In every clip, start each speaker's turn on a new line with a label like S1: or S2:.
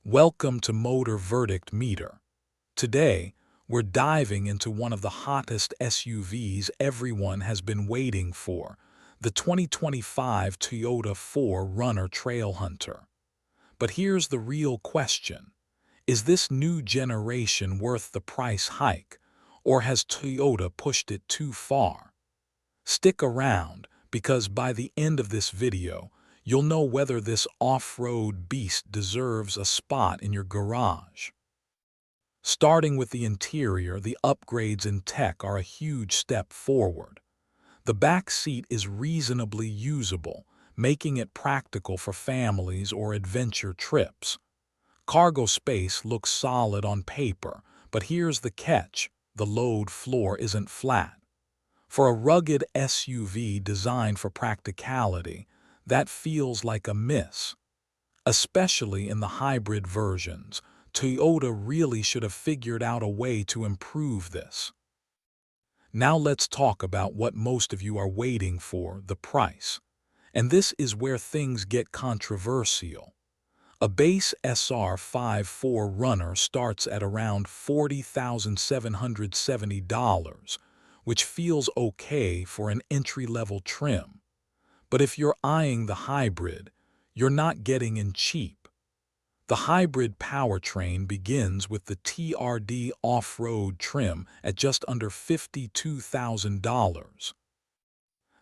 S1: Welcome to Motor Verdict Meter. Today, we're diving into one of the hottest SUVs everyone has been waiting for, the 2025 Toyota 4Runner Trailhunter. But here's the real question. Is this new generation worth the price hike, or has Toyota pushed it too far? Stick around, because by the end of this video, you'll know whether this off-road beast deserves a spot in your garage. Starting with the interior, the upgrades in tech are a huge step forward. The back seat is reasonably usable, making it practical for families or adventure trips. Cargo space looks solid on paper, but here's the catch: the load floor isn't flat. For a rugged SUV designed for practicality, that feels like a miss. Especially in the hybrid versions, Toyota really should have figured out a way to improve this. Now let's talk about what most of you are waiting for, the price. And this is where things get controversial. A base SR5 4Runner starts at around $40,770, which feels okay for an entry-level trim. But if you're eyeing the hybrid, you're not getting in cheap. The hybrid powertrain begins with the TRD off-road trim at just under $52,000.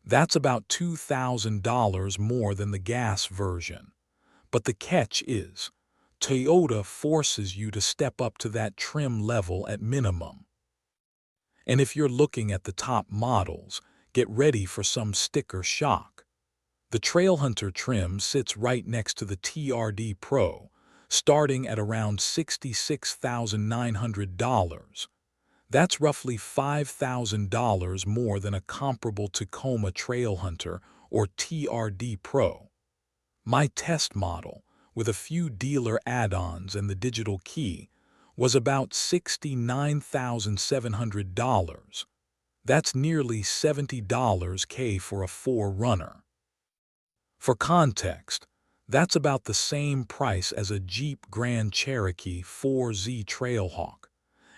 S1: That's about $2,000 more than the gas version. But the catch is, Toyota forces you to step up to that trim level at minimum. And if you're looking at the top models, get ready for some sticker shock. The Trailhunter trim sits right next to the TRD Pro, starting at around $66,900. That's roughly $5,000 more than a comparable Tacoma Trailhunter or TRD Pro. My test model, with a few dealer add-ons and the digital key, was about $69,700. That's nearly $70K for a 4Runner. For context, that's about the same price as a Jeep Grand Cherokee 4Z Trailhawk,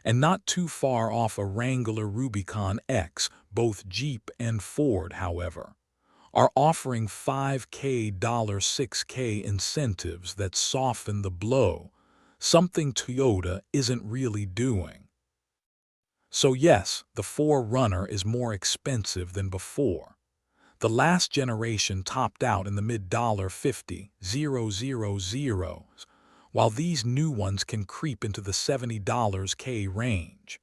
S1: and not too far off a Wrangler Rubicon X. Both Jeep and Ford, however, are offering $5K, $6K incentives that soften the blow, something Toyota isn't really doing. So yes, the 4Runner is more expensive than before. The last generation topped out in the mid-$50,000s, while these new ones can creep into the $70K range.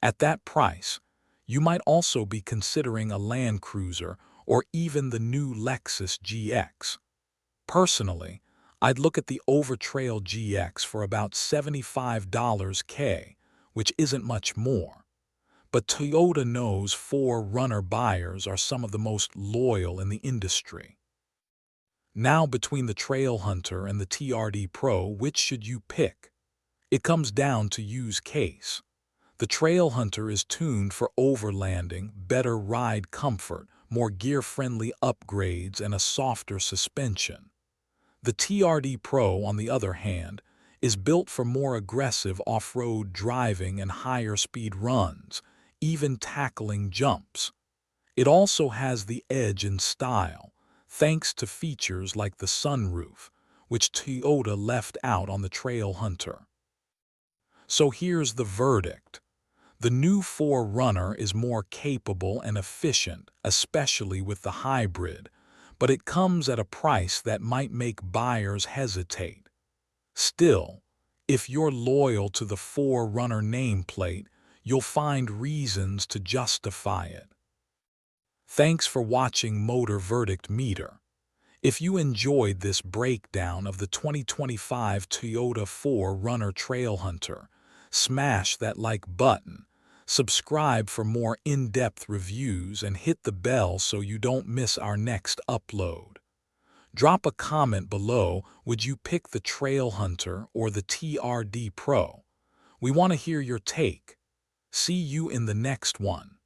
S1: At that price, you might also be considering a Land Cruiser or even the new Lexus GX. Personally, I'd look at the Overtrail GX for about $75K, which isn't much more. But Toyota knows 4Runner buyers are some of the most loyal in the industry. Now, between the Trailhunter and the TRD Pro, which should you pick? It comes down to use case. The Trailhunter is tuned for overlanding, better ride comfort, more gear-friendly upgrades, and a softer suspension. The TRD Pro, on the other hand, is built for more aggressive off-road driving and higher speed runs, even tackling jumps. It also has the edge in style, thanks to features like the sunroof, which Toyota left out on the Trailhunter. So here's the verdict. The new 4Runner is more capable and efficient, especially with the hybrid, but it comes at a price that might make buyers hesitate. Still, if you're loyal to the 4Runner nameplate, you'll find reasons to justify it. Thanks for watching Motor Verdict Meter. If you enjoyed this breakdown of the 2025 Toyota 4Runner Trailhunter, smash that like button, subscribe for more in-depth reviews, and hit the bell so you don't miss our next upload. Drop a comment below. Would you pick the Trailhunter or the TRD Pro? We want to hear your take. See you in the next one.